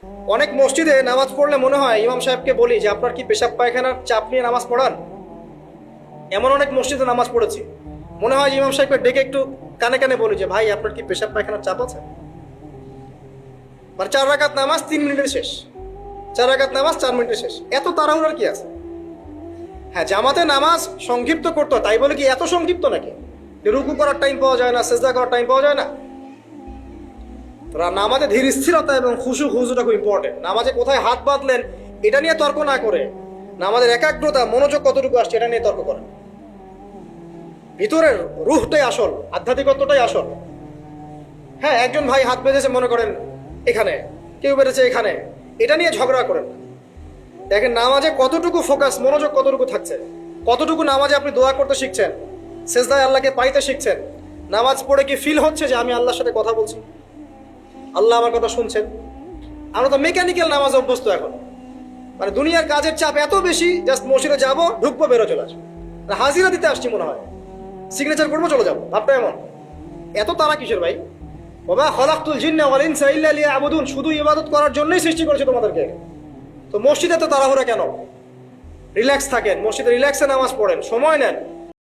অনেক মসজিদে নামাজ পড়লে মনে হয় ইমাম সাহেবকে বলি যে আপনার কি পেশাব পায়খানার চাপ নিয়ে নামাজ পড়ান। এমন অনেক মসজিদে নামাজ পড়েছি, মনে হয় যে ইমাম সাহেবকে ডেকে একটু কানে কানে বলি যে ভাই আপনার কি পেশাব পায়খানার চাপ আছে। মানে 4 রাকাত নামাজ 3 মিনিটের শেষ, 4 রাকাত নামাজ 4 মিনিটের শেষ, এত তাড়াহুড়ার কি আছে? হ্যাঁ, জামাতে নামাজ সংক্ষিপ্ত করতে হয়, তাই বলে কি এত সংক্ষিপ্ত নাকি যে রুকু করার টাইম পাওয়া যায় না, সেজদা করার টাইম পাওয়া যায় না? নামাজে ধীর স্থিরতা এবং খুশুটা খুব ইম্পর্টেন্ট। নামাজে কোথায় হাত বাঁধলেন এটা নিয়ে তর্ক না করে নামাজের একাগ্রতা মনোযোগ কতটুকু আসছে এটা নিয়ে তর্ক করেন। ভিতরের রুহটাই আসল, আধ্যাত্মিকত্বটাই আসল। হ্যাঁ, একজন ভাই হাত বেঁধেছে মনে করেন এখানে, কেউ বেঁধেছে এখানে, এটা নিয়ে ঝগড়া করেন না। দেখেন নামাজে কতটুকু ফোকাস, মনোযোগ কতটুকু থাকছে, কতটুকু নামাজে আপনি দোয়া করতে শিখছেন, সেজদায় আল্লাহকে পাইতে শিখছেন। নামাজ পড়ে কি ফিল হচ্ছে যে আমি আল্লাহর সাথে কথা বলছি, আল্লাহ আমার কথা শুনছেন? আমরা তো মেকানিক্যাল নামাজ অভ্যস্ত এখন। মানে দুনিয়ার কাজের চাপ এত বেশি, জাস্ট মসজিদে যাবো, ঢুকবো, বেরো, চলে আসবো, হাজিরা দিতে আসছি মনে হয়, সিগনেচার করবো, চলে যাবো, ভাবটা এমন। এত তারা কিসের ভাই? ওয়া মা খালাকতুল জিন্না ওয়াল ইনসা ইল্লা লিয়াবুদুন, শুধু ইবাদত করার জন্যই সৃষ্টি করেছে তোমাদেরকে। তো মসজিদে তো তাড়াহুড়া কেন? রিল্যাক্স থাকেন, মসজিদে রিল্যাক্সে নামাজ পড়েন, সময় নেন।